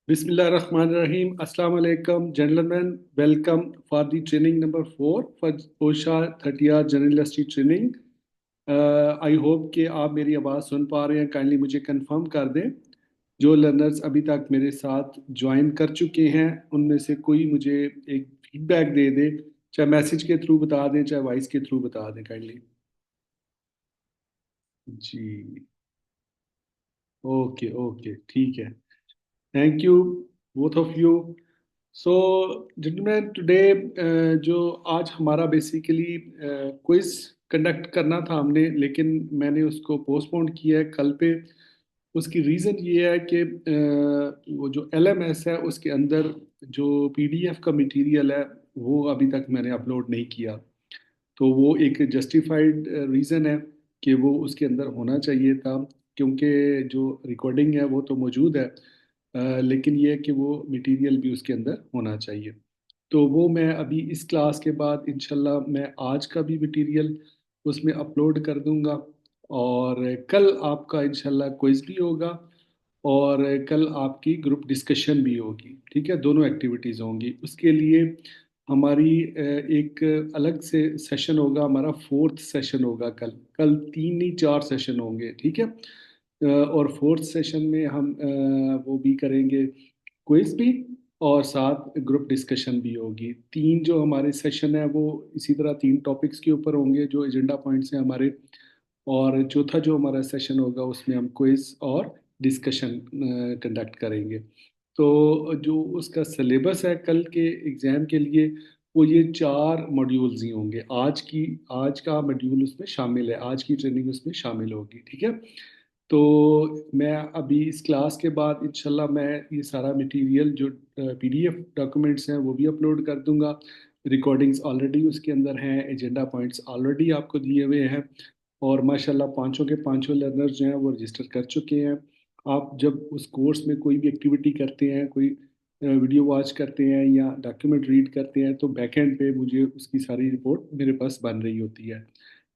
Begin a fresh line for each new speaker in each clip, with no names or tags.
Bismillahirrahmanirrahim. Assalamu alaikum, gentlemen. Welcome for the training number 4 for OSHA 30 General Industry Training. I hope कि आप मेरी आवाज़ सुन पा रहे हैं. काइंडली मुझे कंफर्म कर दें. जो लर्नर्स अभी तक मेरे साथ ज्वाइन कर चुके हैं उनमें से कोई मुझे एक फीडबैक दे दे, चाहे मैसेज के थ्रू बता दें चाहे वॉइस के थ्रू बता दें काइंडली. जी. ओके ओके ठीक है. Thank you both of you. So जिनमें टुडे जो आज हमारा बेसिकली क्विज कंडक्ट करना था हमने, लेकिन मैंने उसको पोस्टपोन किया है कल पे. उसकी रीज़न ये है कि वो जो एलएमएस है उसके अंदर जो पीडीएफ का मटेरियल है वो अभी तक मैंने अपलोड नहीं किया. तो वो एक जस्टिफाइड रीज़न है कि वो उसके अंदर होना चाहिए था, क्योंकि जो रिकॉर्डिंग है वो तो मौजूद है, लेकिन ये है कि वो मटेरियल भी उसके अंदर होना चाहिए. तो वो मैं अभी इस क्लास के बाद इंशाल्लाह मैं आज का भी मटेरियल उसमें अपलोड कर दूंगा, और कल आपका इंशाल्लाह क्विज भी होगा, और कल आपकी ग्रुप डिस्कशन भी होगी. ठीक है, दोनों एक्टिविटीज़ होंगी. उसके लिए हमारी एक अलग से सेशन होगा. हमारा फोर्थ सेशन होगा कल. कल तीन नहीं चार सेशन होंगे. ठीक है. और फोर्थ सेशन में हम वो भी करेंगे, क्विज भी, और साथ ग्रुप डिस्कशन भी होगी. तीन जो हमारे सेशन है वो इसी तरह तीन टॉपिक्स के ऊपर होंगे जो एजेंडा पॉइंट्स हैं हमारे. और चौथा जो हमारा सेशन होगा उसमें हम क्विज और डिस्कशन कंडक्ट करेंगे. तो जो उसका सिलेबस है कल के एग्ज़ाम के लिए, वो ये चार मॉड्यूल्स ही होंगे. आज का मॉड्यूल उसमें शामिल है, आज की ट्रेनिंग उसमें शामिल होगी. ठीक है. तो मैं अभी इस क्लास के बाद इंशाल्लाह मैं ये सारा मटेरियल जो पीडीएफ डॉक्यूमेंट्स हैं वो भी अपलोड कर दूंगा. रिकॉर्डिंग्स ऑलरेडी उसके अंदर हैं, एजेंडा पॉइंट्स ऑलरेडी आपको दिए हुए हैं, और माशाल्लाह पांचों के पांचों लर्नर्स जो हैं वो रजिस्टर कर चुके हैं. आप जब उस कोर्स में कोई भी एक्टिविटी करते हैं, कोई वीडियो वॉच करते हैं या डॉक्यूमेंट रीड करते हैं, तो बैक एंड पे मुझे उसकी सारी रिपोर्ट मेरे पास बन रही होती है,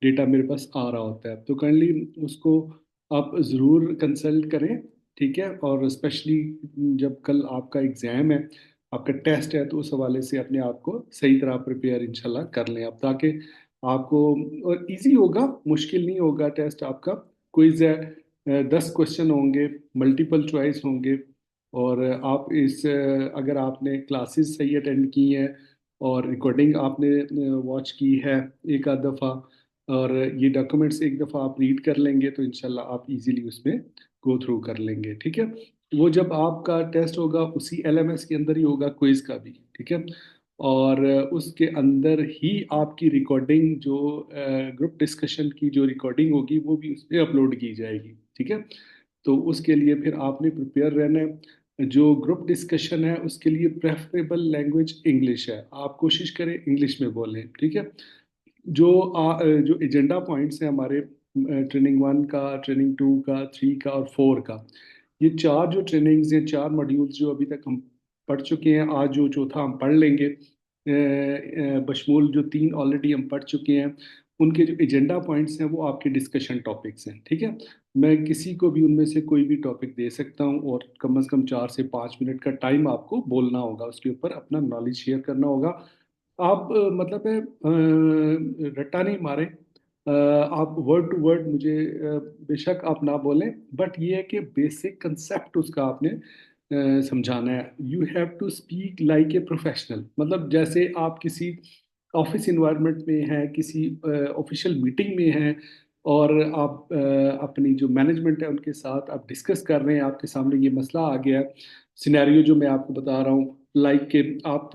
डेटा मेरे पास आ रहा होता है. तो काइंडली उसको आप ज़रूर कंसल्ट करें. ठीक है. और स्पेशली जब कल आपका एग्ज़ाम है, आपका टेस्ट है, तो उस हवाले से अपने आप को सही तरह प्रिपेयर इंशाल्लाह कर लें आप, ताकि आपको और इजी होगा, मुश्किल नहीं होगा टेस्ट आपका. क्विज है, 10 क्वेश्चन होंगे, मल्टीपल चॉइस होंगे. और आप अगर आपने क्लासेस सही अटेंड की हैं और रिकॉर्डिंग आपने वॉच की है एक आध दफ़ा, और ये डॉक्यूमेंट्स एक दफ़ा आप रीड कर लेंगे, तो इंशाल्लाह आप इजीली उसमें गो थ्रू कर लेंगे. ठीक है. वो जब आपका टेस्ट होगा उसी एलएमएस के अंदर ही होगा क्विज का भी. ठीक है. और उसके अंदर ही आपकी रिकॉर्डिंग जो ग्रुप डिस्कशन की जो रिकॉर्डिंग होगी वो भी उसमें अपलोड की जाएगी. ठीक है. तो उसके लिए फिर आपने प्रिपेयर रहना है. जो ग्रुप डिस्कशन है उसके लिए प्रेफरेबल लैंग्वेज इंग्लिश है. आप कोशिश करें इंग्लिश में बोलें. ठीक है. जो एजेंडा पॉइंट्स हैं हमारे, ट्रेनिंग 1 का, ट्रेनिंग 2 का, 3 का और 4 का, ये चार जो ट्रेनिंग्स हैं, चार मॉड्यूल्स जो अभी तक हम पढ़ चुके हैं, आज जो चौथा हम पढ़ लेंगे, बशमूल जो तीन ऑलरेडी हम पढ़ चुके हैं, उनके जो एजेंडा पॉइंट्स हैं वो आपके डिस्कशन टॉपिक्स हैं. ठीक है. मैं किसी को भी उनमें से कोई भी टॉपिक दे सकता हूं, और कम से कम 4 से 5 मिनट का टाइम आपको बोलना होगा, उसके ऊपर अपना नॉलेज शेयर करना होगा. आप मतलब है रट्टा नहीं मारें. आप वर्ड टू वर्ड मुझे बेशक आप ना बोलें, बट ये है कि बेसिक कंसेप्ट उसका आपने समझाना है. You have to speak like a professional. मतलब जैसे आप किसी ऑफिस इन्वायरमेंट में हैं, किसी ऑफिशियल मीटिंग में हैं, और आप अपनी जो मैनेजमेंट है उनके साथ आप डिस्कस कर रहे हैं, आपके सामने ये मसला आ गया है, सिनेरियो जो मैं आपको बता रहा हूँ, लाइक कि आप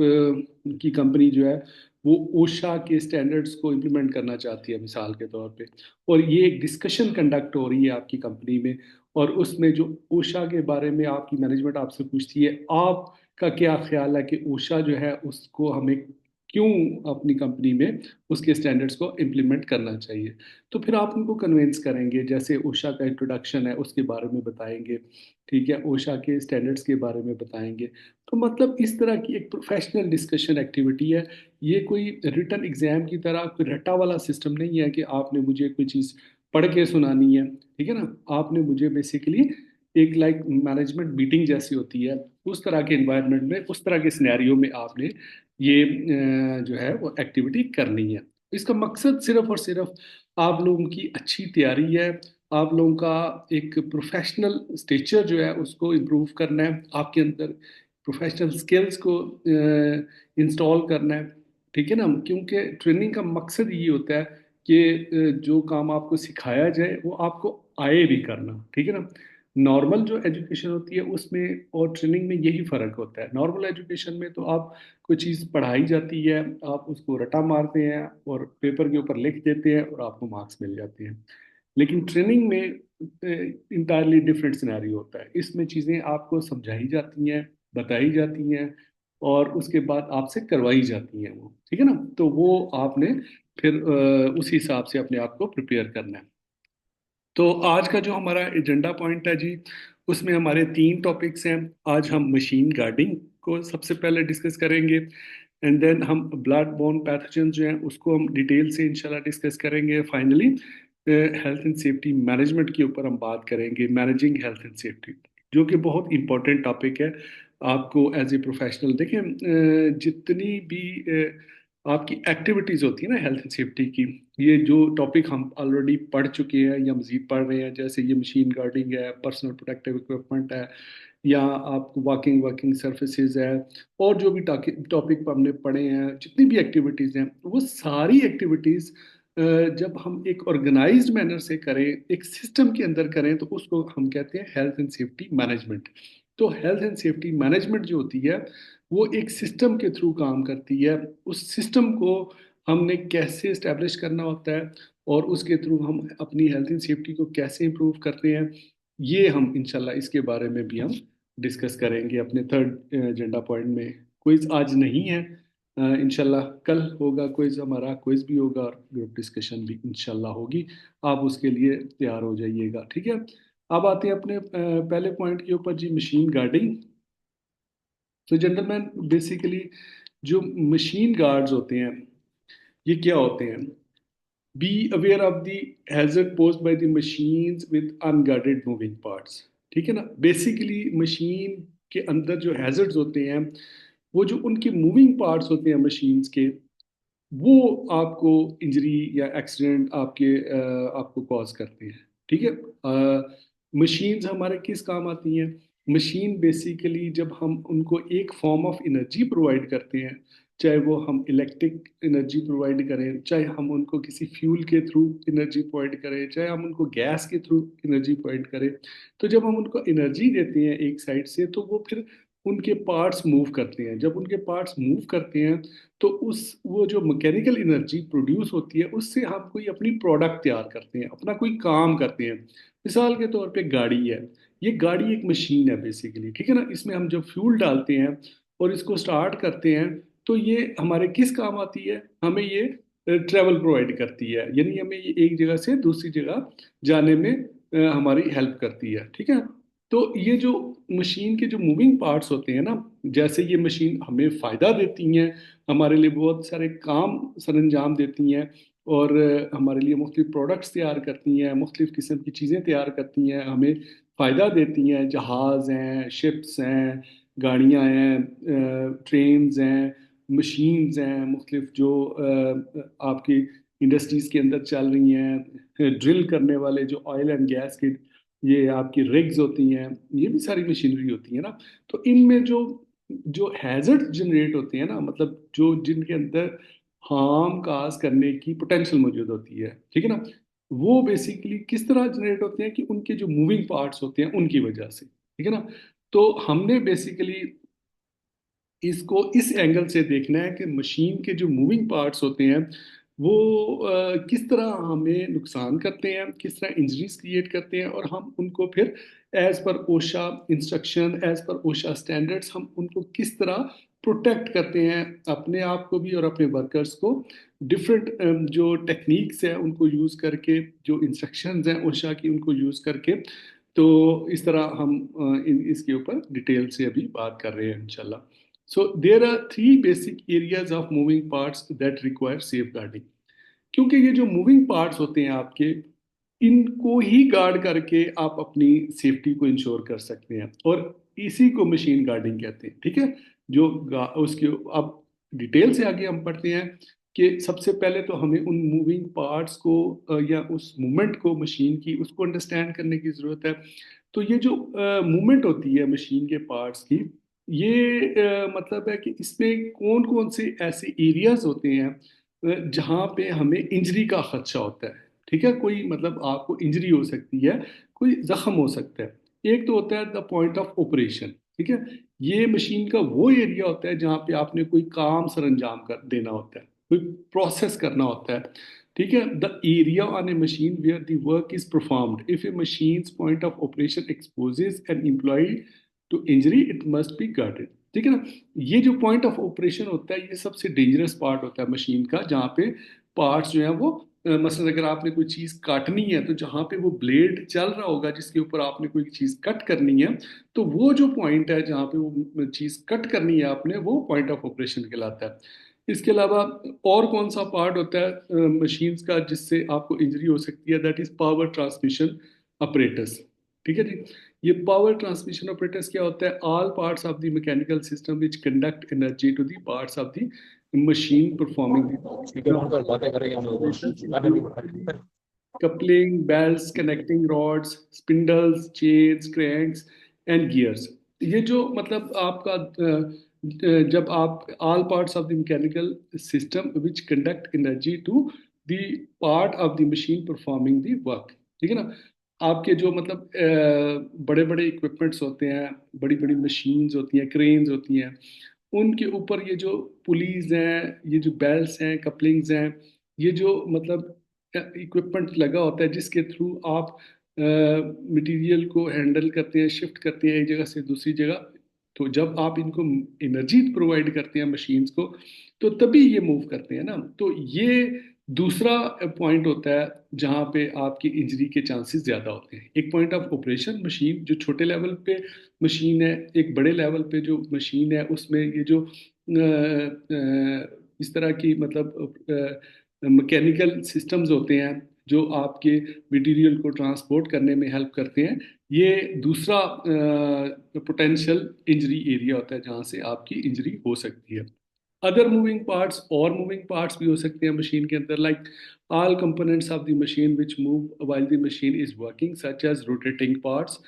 की कंपनी जो है वो ओशा के स्टैंडर्ड्स को इम्प्लीमेंट करना चाहती है मिसाल के तौर पे, और ये एक डिस्कशन कंडक्ट हो रही है आपकी कंपनी में, और उसमें जो ओशा के बारे में आपकी मैनेजमेंट आपसे पूछती है, आपका क्या ख्याल है कि ओशा जो है उसको हमें क्यों अपनी कंपनी में उसके स्टैंडर्ड्स को इम्प्लीमेंट करना चाहिए. तो फिर आप उनको कन्विंस करेंगे, जैसे ओशा का इंट्रोडक्शन है उसके बारे में बताएंगे. ठीक है. ओशा के स्टैंडर्ड्स के बारे में बताएंगे. तो मतलब इस तरह की एक प्रोफेशनल डिस्कशन एक्टिविटी है. ये कोई रिटन एग्जाम की तरह कोई रट्टा वाला सिस्टम नहीं है कि आपने मुझे कोई चीज़ पढ़ के सुनानी है. ठीक है ना. आपने मुझे बेसिकली एक लाइक मैनेजमेंट मीटिंग जैसी होती है, उस तरह के इन्वायरमेंट में, उस तरह के सिनेरियो में आपने ये जो है वो एक्टिविटी करनी है। इसका मकसद सिर्फ और सिर्फ आप लोगों की अच्छी तैयारी है, आप लोगों का एक प्रोफेशनल स्टेचर जो है उसको इम्प्रूव करना है, आपके अंदर प्रोफेशनल स्किल्स को इंस्टॉल करना है। ठीक है ना, क्योंकि ट्रेनिंग का मकसद ये होता है कि जो काम आपको सिखाया जाए वो आपको आए भी करना। ठीक है ना, नॉर्मल जो एजुकेशन होती है उसमें और ट्रेनिंग में यही फ़र्क होता है। नॉर्मल एजुकेशन में तो आप कोई चीज़ पढ़ाई जाती है, आप उसको रटा मारते हैं और पेपर के ऊपर लिख देते हैं और आपको मार्क्स मिल जाते हैं। लेकिन ट्रेनिंग में इंटायरली डिफरेंट सिनेरियो होता है, इसमें चीज़ें आपको समझाई जाती हैं, बताई जाती हैं और उसके बाद आपसे करवाई जाती हैं वो। ठीक है ना, तो वो आपने फिर उस हिसाब से अपने आप को प्रिपेयर करना है। तो आज का जो हमारा एजेंडा पॉइंट है जी, उसमें हमारे 3 टॉपिक्स हैं। आज हम मशीन गार्डिंग को सबसे पहले डिस्कस करेंगे, एंड देन हम ब्लड बोर्न पैथोजन जो हैं उसको हम डिटेल से इंशाल्लाह डिस्कस करेंगे। Finally health and safety management के ऊपर हम बात करेंगे, मैनेजिंग हेल्थ एंड सेफ्टी, जो कि बहुत इंपॉर्टेंट टॉपिक है आपको एज ए प्रोफेशनल। देखें जितनी भी आपकी एक्टिविटीज़ होती है ना हेल्थ एंड सेफ्टी की, ये जो टॉपिक हम ऑलरेडी पढ़ चुके हैं या मज़ीद पढ़ रहे हैं, जैसे ये मशीन गार्डिंग है, पर्सनल प्रोटेक्टिव इक्विपमेंट है, या आपको वॉकिंग वर्किंग सर्विसेज है, और जो भी टॉपिक हमने पढ़े हैं, जितनी भी एक्टिविटीज़ हैं, वो सारी एक्टिविटीज़ जब हम एक ऑर्गेनाइज्ड मैनर से करें, एक सिस्टम के अंदर करें, तो उसको हम कहते हैं हेल्थ एंड सेफ्टी मैनेजमेंट। तो हेल्थ एंड सेफ्टी मैनेजमेंट जो होती है वो एक सिस्टम के थ्रू काम करती है। उस सिस्टम को हमने कैसे इस्टेब्लिश करना होता है और उसके थ्रू हम अपनी हेल्थ एंड सेफ्टी को कैसे इम्प्रूव करते हैं, ये हम इंशाल्लाह इसके बारे में भी हम डिस्कस करेंगे अपने थर्ड एजेंडा पॉइंट में। क्विज आज नहीं है, इंशाल्लाह कल होगा क्विज, हमारा क्विज भी होगा और ग्रुप डिस्कशन भी इंशाल्लाह होगी। आप उसके लिए तैयार हो जाइएगा। ठीक है, अब आते हैं अपने पहले पॉइंट के ऊपर जी, मशीन गार्डिंग। तो जेंटलमैन बेसिकली जो मशीन गार्ड्स होते हैं ये क्या होते हैं? Be aware of the hazard posed by the machines with unguarded moving parts. ठीक है ना, बेसिकली मशीन के अंदर जो हैजर्ड्स होते हैं, वो जो उनके मूविंग पार्ट्स होते हैं मशीन्स के, वो आपको इंजरी या एक्सीडेंट आपको कॉज करते हैं। ठीक है, मशीन्स हमारे किस काम आती हैं? मशीन बेसिकली जब हम उनको एक फॉर्म ऑफ एनर्जी प्रोवाइड करते हैं, चाहे वो हम इलेक्ट्रिक एनर्जी प्रोवाइड करें, चाहे हम उनको किसी फ्यूल के थ्रू एनर्जी प्रोवाइड करें, चाहे हम उनको गैस के थ्रू एनर्जी प्रोवाइड करें, तो जब हम उनको एनर्जी देते हैं एक साइड से, तो वो फिर उनके पार्ट्स मूव करते हैं। जब उनके पार्ट्स मूव करते हैं तो उस वो जो मैकेनिकल एनर्जी प्रोड्यूस होती है उससे हम कोई अपनी प्रोडक्ट तैयार करते हैं, अपना कोई काम करते हैं। मिसाल के तौर पे गाड़ी है, ये गाड़ी एक मशीन है बेसिकली। ठीक है ना, इसमें हम जब फ्यूल डालते हैं और इसको स्टार्ट करते हैं, तो ये हमारे किस काम आती है? हमें ये ट्रेवल प्रोवाइड करती है, यानी हमें ये एक जगह से दूसरी जगह जाने में हमारी हेल्प करती है। ठीक है, तो ये जो मशीन के जो मूविंग पार्ट्स होते हैं ना, जैसे ये मशीन हमें फ़ायदा देती हैं, हमारे लिए बहुत सारे काम सरंजाम देती हैं, और हमारे लिए मुख्तलिफ प्रोडक्ट्स तैयार करती हैं, मुख्तलिफ किस्म की चीज़ें तैयार करती हैं, हमें फ़ायदा देती हैं। जहाज़ हैं, शिप्स हैं, गाड़ियाँ हैं, ट्रेन्स हैं, मशीन्स हैं मुख्तलिफ जो आपकी इंडस्ट्रीज़ के अंदर चल रही हैं, ड्रिल करने वाले जो ऑयल एंड गैस के ये आपकी रिग्स होती हैं, ये भी सारी मशीनरी होती है ना। तो इनमें जो जो हैजर्ड जनरेट होते हैं ना, मतलब जो जिनके अंदर हार्म काज करने की पोटेंशियल मौजूद होती है, ठीक है ना, वो बेसिकली किस तरह जनरेट होते हैं कि उनके जो मूविंग पार्ट्स होते हैं उनकी वजह से। ठीक है ना, तो हमने बेसिकली इसको इस एंगल से देखना है कि मशीन के जो मूविंग पार्ट्स होते हैं वो किस तरह हमें नुकसान करते हैं, किस तरह इंजरीज क्रिएट करते हैं, और हम उनको फिर as per ओशा instruction, as per ओशा standards, हम उनको किस तरह प्रोटेक्ट करते हैं, अपने आप को भी और अपने वर्कर्स को। डिफरेंट जो टेक्निक्स हैं उनको यूज़ करके, जो इंस्ट्रक्शंस हैं ओशा की उनको यूज़ करके, तो इस तरह हम इसके ऊपर डिटेल से अभी बात कर रहे हैं इंशाल्लाह। So there are three basic areas of moving parts that require safeguarding. क्योंकि ये जो मूविंग पार्ट्स होते हैं आपके, इनको ही गार्ड करके आप अपनी सेफ्टी को इंश्योर कर सकते हैं, और इसी को मशीन गार्डिंग कहते हैं। ठीक है, उसके अब डिटेल से आगे हम पढ़ते हैं कि सबसे पहले तो हमें उन मूविंग पार्ट्स को या उस मूवमेंट को मशीन की उसको अंडरस्टैंड करने की ज़रूरत है। तो ये जो मूवमेंट होती है मशीन के पार्ट्स की, ये मतलब है कि इसमें कौन कौन से ऐसे एरियाज होते हैं जहाँ पे हमें इंजरी का खदशा होता है। ठीक है, कोई मतलब आपको इंजरी हो सकती है, कोई जख्म हो सकता है। एक तो होता है द पॉइंट ऑफ ऑपरेशन। ठीक है, ये मशीन का वो एरिया होता है जहाँ पे आपने कोई काम सर अंजाम कर देना होता है, कोई प्रोसेस करना होता है। ठीक है, the area on a machine where the work is performed if a machine point of operation exposes an employee to injury it must be guarded. ठीक है ना, ये जो पॉइंट ऑफ ऑपरेशन होता है ये सबसे डेंजरस पार्ट होता है मशीन का, जहाँ पे पार्ट्स जो है वो मसलन अगर आपने कोई चीज काटनी है तो जहाँ पे वो ब्लेड चल रहा होगा जिसके ऊपर आपने कोई चीज कट करनी है, तो वो जो पॉइंट है जहाँ पे वो चीज कट करनी है आपने, वो पॉइंट ऑफ ऑपरेशन कहलाता है। इसके अलावा और कौन सा पार्ट होता है मशीन्स का जिससे आपको इंजरी हो सकती है, that is power transmission apparatus. ठीक है जी, ये पावर ट्रांसमिशन ऑपरेटर्स क्या होता है, all parts of the mechanical system which conduct energy to the parts of the machine performing the
speaker on कर बातें करेंगे हम लोग।
operators include coupling, belts, connecting rods, spindles, chains, cranks and gears। ये जो मतलब आपका जब आप all parts of the mechanical system which conduct energy to the part of the machine performing the work। ठीक है ना, आपके जो मतलब बड़े बड़े इक्विपमेंट्स होते हैं, बड़ी बड़ी मशीन्स होती हैं, क्रेन्स होती हैं, उनके ऊपर ये जो पुलीज हैं, ये जो बेल्ट्स हैं, कपलिंग्स हैं, ये जो मतलब इक्विपमेंट लगा होता है जिसके थ्रू आप मटेरियल को हैंडल करते हैं, शिफ्ट करते हैं एक जगह से दूसरी जगह। तो जब आप इनको एनर्जी प्रोवाइड करते हैं मशीन्स को, तो तभी ये मूव करते हैं ना। तो ये दूसरा पॉइंट होता है जहाँ पे आपकी इंजरी के चांसेस ज़्यादा होते हैं। एक पॉइंट ऑफ ऑपरेशन मशीन जो छोटे लेवल पे मशीन है, एक बड़े लेवल पे जो मशीन है उसमें ये जो इस तरह की मतलब मैकेनिकल सिस्टम्स होते हैं जो आपके मटेरियल को ट्रांसपोर्ट करने में हेल्प करते हैं। ये दूसरा पोटेंशियल इंजरी एरिया होता है जहाँ से आपकी इंजरी हो सकती है। अदर मूविंग पार्ट्स, और मूविंग पार्ट्स भी हो सकते हैं मशीन के अंदर, like all components of the machine which move while the machine is working such as rotating parts.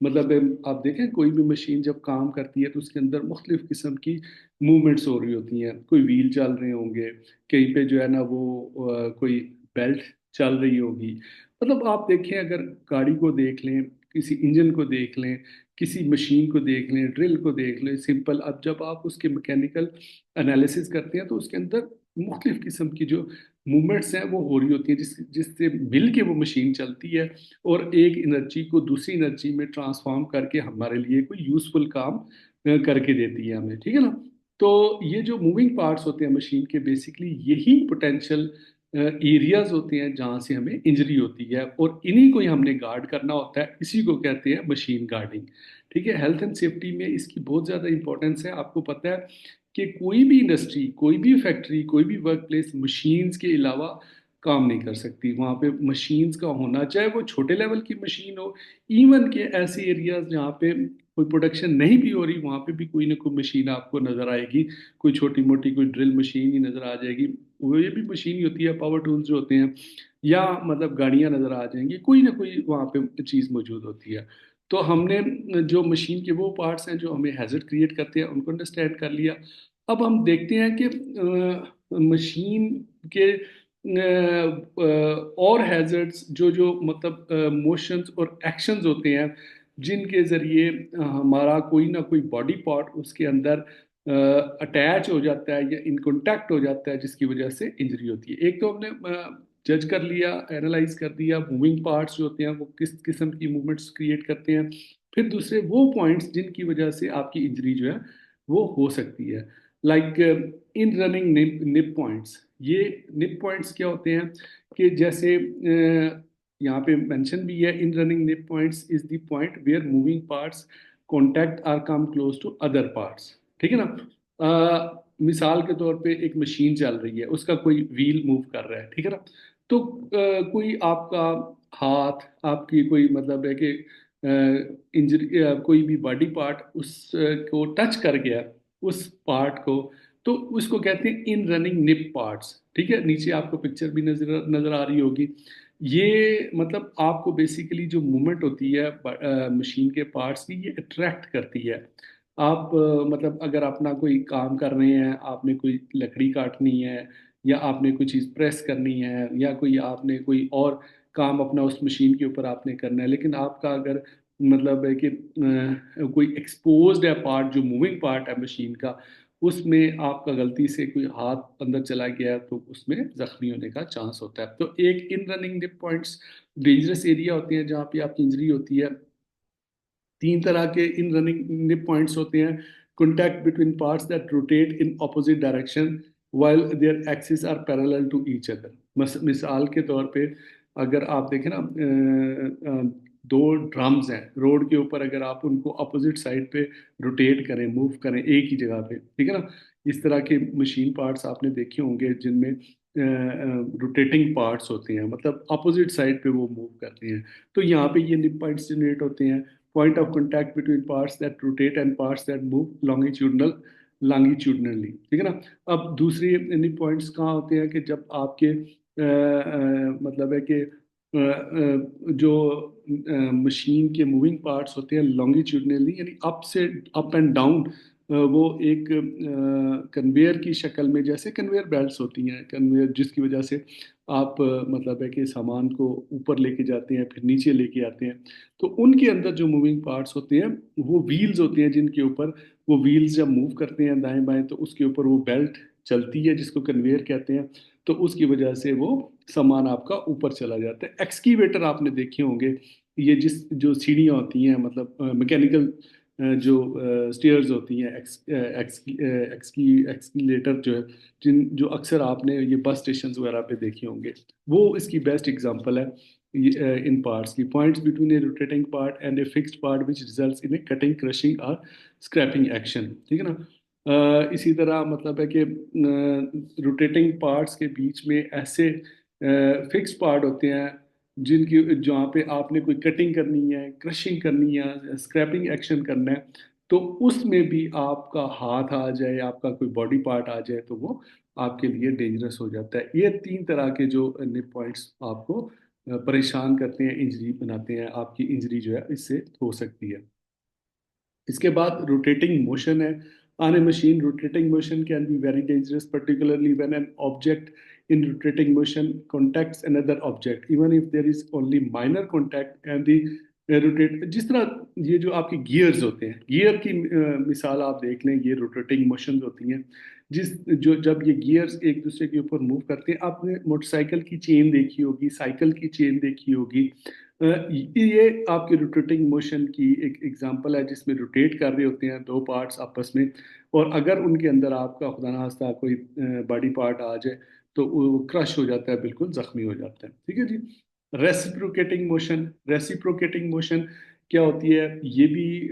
मतलब आप देखें कोई भी मशीन जब काम करती है तो उसके अंदर मुख्तलिफ किस्म की मूवमेंट्स हो रही होती हैं। कोई व्हील चल रहे होंगे, कहीं पे जो है ना वो कोई बेल्ट चल रही होगी। मतलब आप देखें, अगर गाड़ी को देख लें, किसी इंजन को देख लें, किसी मशीन को देख लें, ड्रिल को देख लें, सिंपल अब जब आप उसके मैकेनिकल एनालिसिस करते हैं तो उसके अंदर मुख्तलिफ किस्म की जो मूवमेंट्स हैं वो हो रही होती हैं जिससे मिल के वो मशीन चलती है और एक एनर्जी को दूसरी एनर्जी में ट्रांसफॉर्म करके हमारे लिए कोई यूजफुल काम करके देती है हमें। ठीक है ना, तो ये जो मूविंग पार्ट्स होते हैं मशीन के, बेसिकली यही पोटेंशियल एरियाज होते हैं जहाँ से हमें इंजरी होती है, और इन्हीं को ही हमने गार्ड करना होता है। इसी को कहते हैं मशीन गार्डिंग। ठीक है, हेल्थ एंड सेफ्टी में इसकी बहुत ज़्यादा इंपॉर्टेंस है। आपको पता है कि कोई भी इंडस्ट्री, कोई भी फैक्ट्री, कोई भी वर्क प्लेस मशीन्स के अलावा काम नहीं कर सकती। वहाँ पे मशीन्स का होना, चाहे वो छोटे लेवल की मशीन हो, इवन के ऐसे एरियाज जहाँ पे कोई प्रोडक्शन नहीं भी हो रही, वहाँ पे भी कोई ना कोई मशीन आपको नजर आएगी। कोई छोटी मोटी कोई ड्रिल मशीन ही नजर आ जाएगी, वो ये भी मशीन ही होती है, पावर टूल्स जो होते हैं, या मतलब गाड़ियां नजर आ जाएंगी, कोई ना कोई वहाँ पे चीज़ मौजूद होती है। तो हमने जो मशीन के वो पार्ट्स हैं जो हमें हैजर्ड क्रिएट करते हैं उनको अंडरस्टैंड कर लिया। अब हम देखते हैं कि मशीन के और हैजर्ड्स जो जो मतलब मोशंस और एक्शंस होते हैं जिनके ज़रिए हमारा कोई ना कोई बॉडी पार्ट उसके अंदर अटैच हो जाता है या इन कॉन्टैक्ट हो जाता है, जिसकी वजह से इंजरी होती है। एक तो हमने जज कर लिया, एनालाइज कर दिया मूविंग पार्ट्स जो होते हैं वो किस किस्म की मूवमेंट्स क्रिएट करते हैं। फिर दूसरे वो पॉइंट्स जिनकी वजह से आपकी इंजरी जो है वो हो सकती है, like in running nip points. ये निप पॉइंट्स क्या होते हैं कि जैसे यहाँ पे मेंशन भी है, in running nip points is the point where moving parts contact are come close to other parts. ठीक है ना, मिसाल के तौर पे एक मशीन चल रही है, उसका कोई व्हील मूव कर रहा है, ठीक है ना, तो कोई आपका हाथ आपकी कोई मतलब है कि इंजरी, कोई भी बॉडी पार्ट उस को टच कर गया, उस पार्ट को, तो उसको कहते हैं इन रनिंग निप पार्ट्स। ठीक है, नीचे आपको पिक्चर भी नजर नजर आ रही होगी। ये मतलब आपको बेसिकली जो मूवमेंट होती है मशीन के पार्ट्स की, ये अट्रैक्ट करती है। आप मतलब अगर अपना कोई काम कर रहे हैं, आपने कोई लकड़ी काटनी है, या आपने कोई चीज़ प्रेस करनी है, या कोई आपने कोई और काम अपना उस मशीन के ऊपर आपने करना है, लेकिन आपका अगर मतलब है कि कोई एक्सपोज्ड है पार्ट, जो मूविंग पार्ट है मशीन का, उसमें आपका गलती से कोई हाथ अंदर चला गया, तो उसमें जख्मी होने का चांस होता है। तो एक in running nip points dangerous area होते हैं जहाँ पे आपकी इंजरी होती है। तीन तरह के इन रनिंग निप पॉइंट्स होते हैं: contact between parts that rotate in opposite direction while their axes are parallel to each other। मिसाल के तौर पे अगर आप देखें ना, दो ड्रम्स हैं रोड के ऊपर, अगर आप उनको अपोजिट साइड पे रोटेट करें, मूव करें एक ही जगह पे, ठीक है ना, इस तरह के मशीन पार्ट्स आपने देखे होंगे जिनमें रोटेटिंग पार्ट्स होते हैं, मतलब अपोजिट साइड पे वो मूव करते हैं। तो यहाँ पे ये निप पॉइंट्स जनरेट होते हैं: point of contact between parts that rotate and parts that move longitudinally। ठीक है ना। अब दूसरी यानी पॉइंट्स कहाँ होते हैं कि जब आपके मतलब है कि जो मशीन के मूविंग पार्ट्स होते हैं लॉन्गिट्यूडनली, यानी अप से अप एंड डाउन, वो एक कन्वेयर की शक्ल में, जैसे कन्वेयर बेल्ट्स होती हैं, कन्वेयर जिसकी वजह से आप मतलब है कि सामान को ऊपर लेके जाते हैं, फिर नीचे लेके आते हैं। तो उनके अंदर जो मूविंग पार्ट्स होते हैं, वो व्हील्स होते हैं जिनके ऊपर, वो व्हील्स जब मूव करते हैं दाएं बाएं, तो उसके ऊपर वो बेल्ट चलती है जिसको कन्वेयर कहते हैं। तो उसकी वजह से वो सामान आपका ऊपर चला जाता है। एक्सकीवेटर आपने देखे होंगे, ये जिस जो सीढ़ियाँ होती हैं, मतलब मैकेनिकल जो स्टेयर्स होती हैं, एक्सकीलेटर जो है, जिन जो अक्सर आपने ये बस स्टेशन वगैरह पे देखे होंगे, वो इसकी बेस्ट एग्जांपल है। इन पार्ट्स की points between A rotating part and a fixed part which results in A cutting, crushing और स्क्रैपिंग एक्शन। ठीक है ना। इसी तरह मतलब है कि रोटेटिंग पार्ट्स के बीच में ऐसे फिक्स पार्ट होते हैं जिनकी जहाँ पे आपने कोई कटिंग करनी है, क्रशिंग करनी है, स्क्रैपिंग एक्शन करना है, तो उसमें भी आपका हाथ आ जाए, आपका कोई बॉडी पार्ट आ जाए, तो वो आपके लिए डेंजरस हो जाता है। ये तीन तरह के जो निप पॉइंट्स आपको परेशान करते हैं, इंजरी बनाते हैं, आपकी इंजरी जो है इससे हो सकती है। इसके बाद रोटेटिंग मोशन है। On a machine, rotating motion can be very dangerous, particularly when an object in rotating motion contacts another object, even if there is only minor contact and the rotate, जिस तरह ये जो आपके gears होते हैं, gear की मिसाल आप देख लें, ये रोटेटिंग मोशन होती हैं। जिस जो जब ये गियर्स एक दूसरे के ऊपर मूव करते हैं, आपने मोटरसाइकिल की चेन देखी होगी, साइकिल की चेन देखी होगी, ये आपके रोटेटिंग मोशन की एक एग्जांपल है, जिसमें रोटेट कर रहे होते हैं दो पार्ट्स आपस में, और अगर उनके अंदर आपका खुदा ना खास्ता कोई बॉडी पार्ट आ जाए, तो वो क्रश हो जाता है, बिल्कुल जख्मी हो जाता है। ठीक है जी। रेसिप्रोकेटिंग मोशन, रेसिप्रोकेटिंग मोशन क्या होती है? ये भी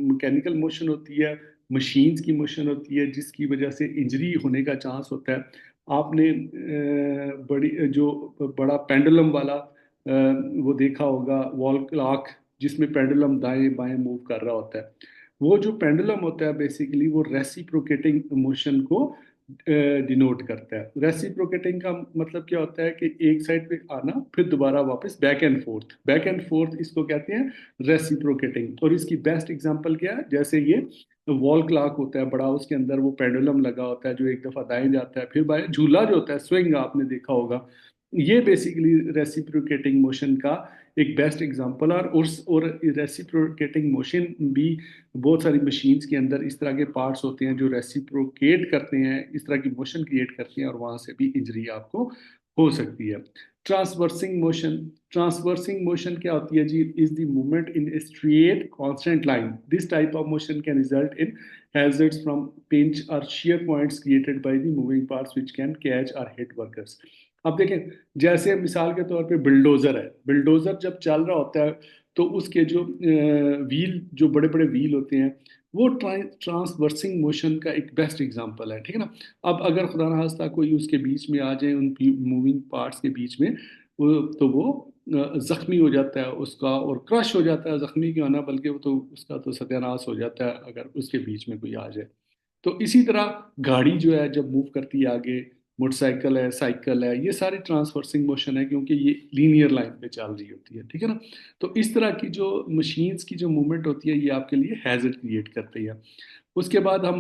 मैकेनिकल मोशन होती है, मशीन्स की मोशन होती है, जिसकी वजह से इंजरी होने का चांस होता है। आपने बड़ी जो बड़ा पेंडुलम वाला वो देखा होगा, वॉल क्लॉक, जिसमें पेंडुलम दाएं बाएं मूव कर रहा होता है। वो जो पेंडुलम होता है बेसिकली वो रेसिप्रोकेटिंग मोशन को डिनोट करता है। रेसिप्रोकेटिंग का मतलब क्या होता है कि एक साइड पे आना, फिर दोबारा वापस back and fourth, back and fourth, इसको कहते हैं रेसिप्रोकेटिंग। और इसकी बेस्ट एग्जांपल क्या है? जैसे ये वॉल क्लॉक होता है बड़ा, उसके अंदर वो पेंडुलम लगा होता है जो एक दफा दाएं जाता है, फिर बाएं, झूला जो होता है, स्विंग आपने देखा होगा। ये बेसिकली रेसिप्रोकेटिंग मोशन का एक बेस्ट एग्जांपल। और रेसिप्रोकेटिंग मोशन भी बहुत सारी मशीन्स के अंदर इस तरह के पार्ट्स होते हैं जो रेसिप्रोकेट करते हैं, इस तरह की मोशन क्रिएट करते हैं, और वहां से भी इंजरी आपको हो सकती है। ट्रांसवर्सिंग मोशन, ट्रांसवर्सिंग मोशन क्या होती है जी? Is the movement in a straight constant line. This type of motion can result in hazards from pinch or shear points created by the moving parts which can catch or hit workers। अब देखें, जैसे मिसाल के तौर पे bulldozer है, bulldozer जब चल रहा होता है, तो उसके जो व्हील, जो बड़े बड़े व्हील होते हैं, वो ट्रांसवर्सिंग मोशन का एक बेस्ट एग्जांपल है। ठीक है ना। अब अगर खुदा न खास्ता कोई उसके बीच में आ जाए, उन मूविंग पार्ट्स के बीच में, تو وہ زخمی ہو جاتا ہے اس کا، اور کرش ہو جاتا ہے، زخمی کیوں ہونا بلکہ وہ تو اس کا تو ستیاناش ہو جاتا ہے اگر اس کے بیچ میں کوئی آ جائے۔ تو اسی طرح گاڑی جو ہے جب موو کرتی ہے آگے، موٹر سائیکل ہے، سائیکل ہے، یہ ساری ٹرانسورسنگ موشن ہے کیونکہ یہ لینئر لائن پہ چل رہی ہوتی ہے، ٹھیک ہے نا۔ تو اس طرح کی جو مشینز کی جو موومنٹ ہوتی ہے یہ آپ کے لیے ہیزرڈ کریٹ کرتی ہے۔ اس کے بعد ہم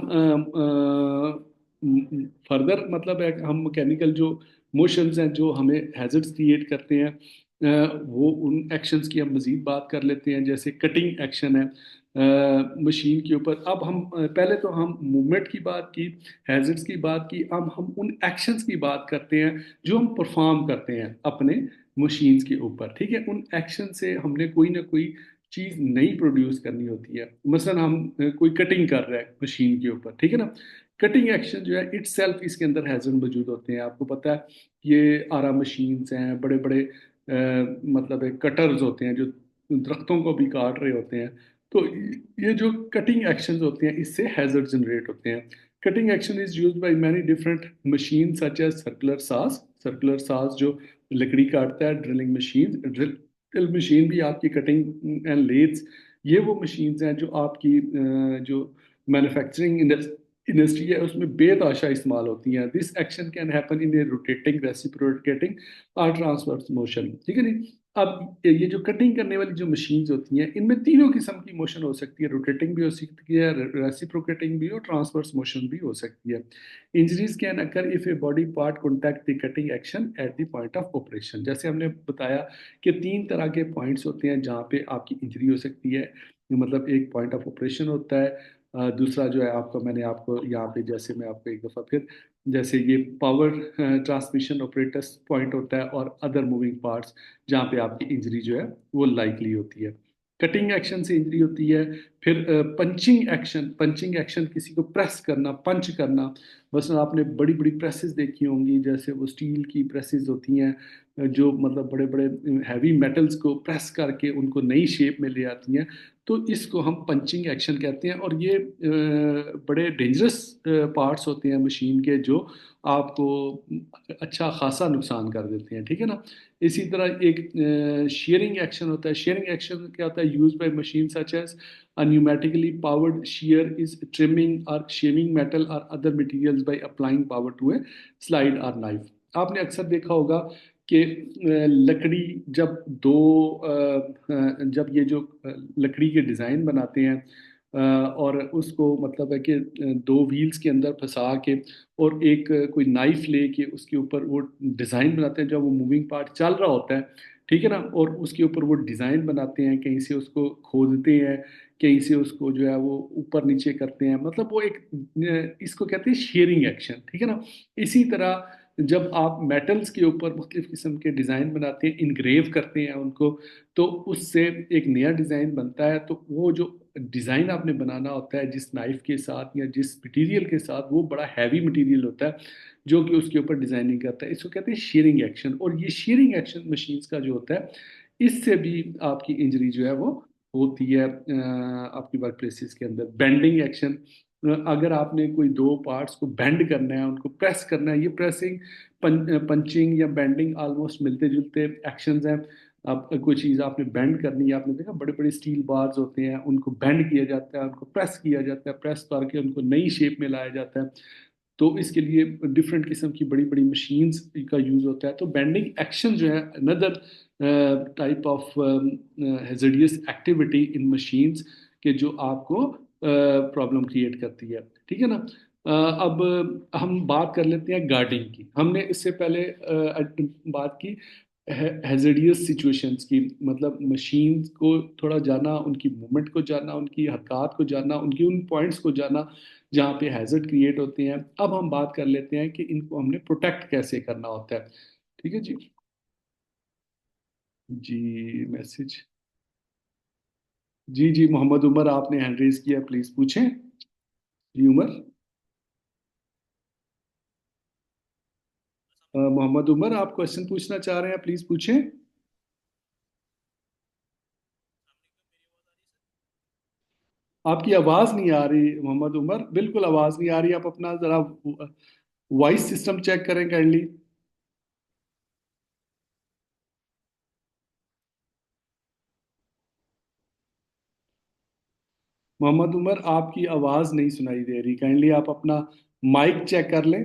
فردر مطلب ہے کہ ہم مکینیکل جو موشنز ہیں جو ہمیں ہیزرڈز کریٹ کرتے ہیں، وہ ان ایکشنز کی ہم مزید بات کر لیتے ہیں، جیسے کٹنگ ایکشن ہے مشین کے اوپر۔ اب ہم پہلے تو ہم موومنٹ کی بات کی، ہیزرڈز کی بات کی، اب ہم ان ایکشنز کی بات کرتے ہیں جو ہم پرفارم کرتے ہیں اپنے مشینز کے اوپر، ٹھیک ہے۔ ان ایکشن سے ہم نے کوئی نہ کوئی چیز نئی پروڈیوس کرنی ہوتی ہے۔ مثلا ہم کوئی کٹنگ کر رہے ہیں مشین کے اوپر، ٹھیک ہے نا۔ کٹنگ ایکشن جو ہے اٹ سیلف اس کے اندر ہیزن موجود ہوتے ہیں، آپ کو پتہ ہے یہ آرا مشینز ہیں، بڑے بڑے مطلب کٹرز ہوتے ہیں جو درختوں کو بھی کاٹ رہے ہوتے ہیں۔ تو یہ جو کٹنگ ایکشنز ہوتے ہیں اس سے ہیزرڈ جنریٹ ہوتے ہیں۔ Cutting action is used by many different machine such as circular ساز، سرکولر ساز جو لکڑی کاٹتا ہے، ڈرلنگ مشین، ڈرل مشین بھی آپ کی کٹنگ اینڈ لیتس، یہ وہ مشینز ہیں جو آپ کی جو مینوفیکچرنگ انڈسٹری ہے اس میں بے تحاشا استعمال ہوتی ہیں۔ This action can happen in a rotating, ریسیپروکیٹنگ اور ٹرانسورس موشن، ٹھیک ہے نہیں۔ اب یہ جو کٹنگ کرنے والی جو مشینز ہوتی ہیں ان میں تینوں قسم کی موشن ہو سکتی ہے، روٹیٹنگ بھی ہو سکتی ہے، ریسیپروکیٹنگ بھی اور ٹرانسورس موشن بھی ہو سکتی ہے۔ Injuries can occur if a body part contact the cutting action at the point of operation. جیسے ہم نے بتایا کہ 3 طرح کے پوائنٹس ہوتے ہیں جہاں پہ آپ کی انجری ہو سکتی ہے، مطلب ایک پوائنٹ آف آپریشن ہوتا ہے، دوسرا جو ہے آپ کا، میں نے آپ کو یہاں پہ جیسے میں آپ کو ایک دفعہ پھر جیسے یہ پاور ٹرانسمیشن آپریٹس پوائنٹ ہوتا ہے، اور ادر موونگ پارٹس جہاں پہ آپ کی انجری جو ہے وہ لائکلی ہوتی ہے۔ کٹنگ ایکشن سے انجری ہوتی ہے۔ پھر پنچنگ ایکشن، پنچنگ ایکشن کسی کو پریس کرنا، پنچ کرنا، مثلا آپ نے بڑی بڑی پریسز دیکھی ہوں گی، جیسے وہ اسٹیل کی پریسز ہوتی ہیں جو مطلب بڑے بڑے ہیوی میٹلز کو پریس کر کے ان کو نئی شیپ میں لے آتی ہیں، تو اس کو ہم پنچنگ ایکشن کہتے ہیں۔ اور یہ بڑے ڈینجرس پارٹس ہوتے ہیں مشین کے جو آپ کو اچھا خاصا نقصان کر دیتے ہیں، ٹھیک ہے نا۔ اسی طرح ایک شیئرنگ ایکشن ہوتا ہے۔ شیئرنگ ایکشن کیا ہوتا ہے؟ Use by machine such as a pneumatically powered shear is trimming or shaving metal or other materials by applying power to a slide or knife۔ آپ نے اکثر دیکھا ہوگا کہ لکڑی جب جب یہ جو لکڑی کے ڈیزائن بناتے ہیں اور اس کو مطلب ہے کہ 2 ویلز کے اندر پھنسا کے اور ایک کوئی نائف لے کے اس کے اوپر وہ ڈیزائن بناتے ہیں، جب وہ موونگ پارٹ چل رہا ہوتا ہے، ٹھیک ہے نا، اور اس کے اوپر وہ ڈیزائن بناتے ہیں، کہیں سے اس کو کھودتے ہیں، کہیں سے اس کو جو ہے وہ اوپر نیچے کرتے ہیں، مطلب وہ ایک اس کو کہتے ہیں شیئرنگ ایکشن، ٹھیک ہے نا۔ اسی طرح جب آپ میٹلز کے اوپر مختلف قسم کے ڈیزائن بناتے ہیں، انگریو کرتے ہیں ان کو، تو اس سے ایک نیا ڈیزائن بنتا ہے۔ تو وہ جو ڈیزائن آپ نے بنانا ہوتا ہے جس نائف کے ساتھ یا جس مٹیریل کے ساتھ، وہ بڑا ہیوی مٹیریل ہوتا ہے جو کہ اس کے اوپر ڈیزائننگ کرتا ہے، اس کو کہتے ہیں شیئرنگ ایکشن۔ اور یہ شیئرنگ ایکشن مشینز کا جو ہوتا ہے اس سے بھی آپ کی انجری جو ہے وہ ہوتی ہے آپ کی ورک پلیسز کے اندر۔ بینڈنگ ایکشن، اگر آپ نے کوئی 2 پارٹس کو بینڈ کرنا ہے، ان کو پریس کرنا ہے، یہ پریسنگ، پنچنگ یا بینڈنگ آلموسٹ ملتے جلتے ایکشنز ہیں۔ اب کوئی چیز آپ نے بینڈ کرنی ہے، آپ نے دیکھا بڑے بڑے اسٹیل بارز ہوتے ہیں، ان کو بینڈ کیا جاتا ہے، ان کو پریس کیا جاتا ہے، پریس کر کے ان کو نئی شیپ میں لایا جاتا ہے، تو اس کے لیے ڈفرینٹ قسم کی بڑی بڑی مشینز کا یوز ہوتا ہے۔ تو بینڈنگ ایکشن جو ہے اندر type of hazardous activity in machines کہ جو آپ کو پرابلم کریٹ کرتی ہے، ٹھیک ہے نا۔ اب ہم بات کر لیتے ہیں گارڈنگ کی۔ ہم نے اس سے پہلے بات کی ہیزرڈیس سچویشنز کی، مطلب مشینز کو تھوڑا جانا، ان کی موومنٹ کو جانا، ان کی حرکات کو جانا، ان کی ان پوائنٹس کو جانا جہاں پہ ہیزرڈ کریٹ ہوتے ہیں۔ اب ہم بات کر لیتے ہیں کہ ان کو ہم نے پروٹیکٹ کیسے کرنا ہوتا ہے، ٹھیک ہے جی۔ جی میسج، جی جی محمد عمر آپ نے ہینڈ ریز کیا، پلیز پوچھیں۔ جی عمر، محمد عمر آپ کوشچن پوچھنا چاہ رہے ہیں، پلیز پوچھیں۔ آپ کی آواز نہیں آ رہی محمد عمر، بالکل آواز نہیں آ رہی، آپ اپنا ذرا وائس سسٹم چیک کریں کائنڈلی۔ मोहम्मद उमर, आपकी आवाज नहीं सुनाई दे रही, काइंडली आप अपना माइक चेक कर लें।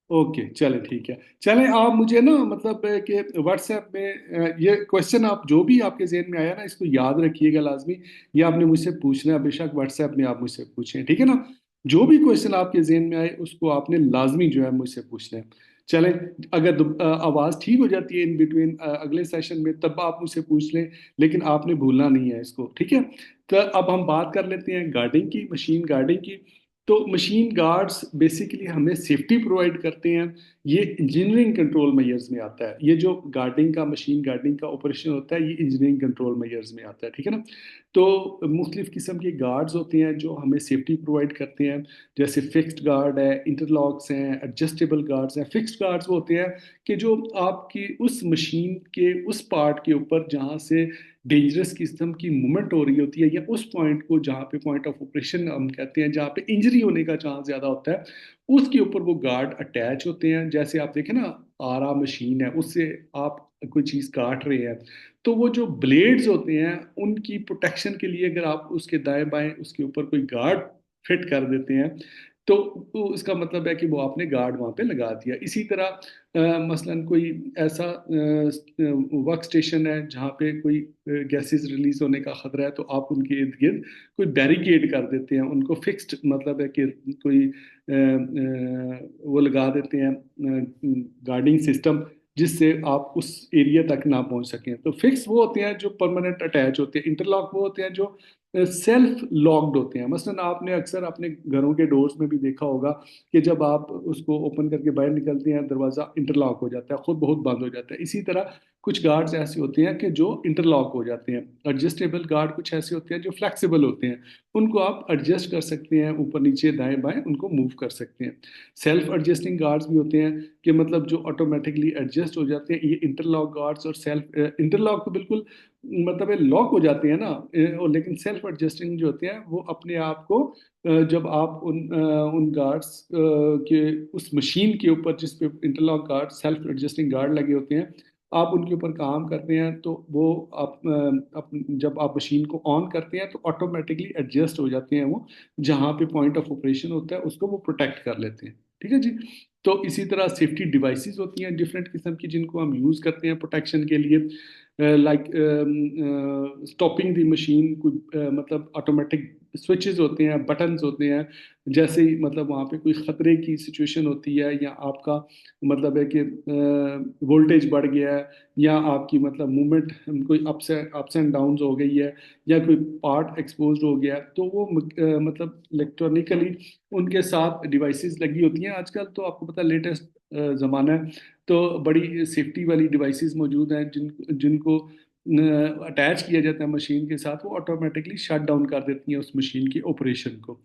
ओके, चले ठीक है। चलें, आप मुझे ना मतलब कि व्हाट्सएप में ये क्वेश्चन आप जो भी आपके जहन में आया ना, इसको याद रखिएगा लाजमी। ये आपने मुझसे पूछना है, बेशक व्हाट्सएप में आप मुझसे पूछें, ठीक है ना। जो भी क्वेश्चन आपके जहन में आए उसको आपने लाजमी जो है मुझसे पूछना है। चलें, अगर आवाज़ ठीक हो जाती है इन बिटवीन अगले सेशन में, तब आप मुझसे पूछ लें, लेकिन आपने भूलना नहीं है इसको, ठीक है। तो अब हम बात कर लेते हैं गार्डिंग की, मशीन गार्डिंग की। तो मशीन गार्ड्स बेसिकली हमें सेफ्टी प्रोवाइड करते हैं। ये इंजीनियरिंग कंट्रोल मेजर्स में आता है। ये जो गार्डिंग का, मशीन गार्डिंग का ऑपरेशन होता है, ये इंजीनियरिंग कंट्रोल मेजर्स में आता है, ठीक है ना। तो मुख्तलिफ किस्म के गार्ड्स होते हैं जो हमें सेफ्टी प्रोवाइड करते हैं। जैसे फिक्स्ड गार्ड है, इंटरलॉक्स हैं, एडजस्टेबल गार्ड्स हैं। फिक्स्ड गार्ड्स वो होते हैं कि जो आपकी उस मशीन के उस पार्ट के ऊपर जहाँ से डेंजरस किस्म की मूवमेंट हो रही होती है, या उस पॉइंट को जहाँ पे पॉइंट ऑफ ऑपरेशन हम कहते हैं, जहाँ पे इंजरी होने का चांस ज़्यादा होता है, उसके ऊपर वो गार्ड अटैच होते हैं। जैसे आप देखें ना, आरा मशीन है, उससे आप कोई चीज़ काट रहे हैं, तो वो जो ब्लेड्स होते हैं उनकी प्रोटेक्शन के लिए अगर आप उसके दाएं बाएं उसके ऊपर कोई गार्ड फिट कर देते हैं, तो इसका मतलब है कि वो आपने गार्ड वहाँ पे लगा दिया। इसी तरह मसलन कोई ऐसा वर्क स्टेशन है जहाँ पे कोई गैसेस रिलीज होने का खतरा है, तो आप उनके इर्द गिर्द कोई बैरिकेड कर देते हैं, उनको फिक्स्ड मतलब है कि कोई वो लगा देते हैं गार्डिंग सिस्टम, जिससे आप उस एरिया तक ना पहुंच सकें। तो फिक्स वो होते हैं जो परमानेंट अटैच होते हैं। इंटरलॉक वो होते हैं जो सेल्फ लॉक्ड होते हैं। मसलन आपने अक्सर अपने घरों के डोर्स में भी देखा होगा कि जब आप उसको ओपन करके बाहर निकलते हैं, दरवाज़ा इंटरलॉक हो जाता है, खुद बहुत बंद हो जाता है। इसी तरह कुछ गार्ड्स ऐसे होते हैं कि जो इंटरलॉक हो जाते हैं। एडजस्टेबल गार्ड कुछ ऐसे होते हैं जो फ्लेक्सिबल होते हैं, उनको आप एडजस्ट कर सकते हैं, ऊपर नीचे दाएं बाएं उनको मूव कर सकते हैं। सेल्फ एडजस्टिंग गार्ड्स भी होते हैं कि मतलब जो ऑटोमेटिकली एडजस्ट हो जाते हैं। ये इंटरलॉक गार्ड्स और सेल्फ इंटरलॉक तो बिल्कुल मतलब लॉक हो जाते हैं ना, और लेकिन सेल्फ एडजस्टिंग जो होते हैं वो अपने आप को जब आप उन गार्ड्स के उस मशीन के ऊपर जिस पे interlock guard, self adjusting guard लगे होते हैं, आप उनके ऊपर काम करते हैं, तो वो जब आप मशीन को ऑन करते हैं तो ऑटोमेटिकली एडजस्ट हो जाते हैं वो, जहाँ पे पॉइंट ऑफ ऑपरेशन होता है उसको वो प्रोटेक्ट कर लेते हैं, ठीक है जी। तो इसी तरह सेफ्टी डिवाइसेस होती हैं डिफरेंट किस्म की, जिनको हम यूज़ करते हैं प्रोटेक्शन के लिए। लाइक स्टॉपिंग द मशीन, कुछ मतलब ऑटोमेटिक स्विचेस होते हैं, बटन्स होते हैं। जैसे ही मतलब वहाँ पे कोई ख़तरे की सिचुएशन होती है, या आपका मतलब है कि वोल्टेज बढ़ गया है, या आपकी मतलब मूवमेंट कोई अप्स एंड डाउन्स हो गई है, या कोई पार्ट एक्सपोज्ड हो गया है, तो वो मतलब इलेक्ट्रॉनिकली उनके साथ डिवाइसेस लगी होती हैं। आजकल तो आपको पता है लेटेस्ट ज़माना है, तो बड़ी सेफ्टी वाली डिवाइसेस मौजूद हैं जिनको अटैच किया जाता है मशीन के साथ, वो ऑटोमेटिकली शट डाउन कर देती हैं उस मशीन की ऑपरेशन को,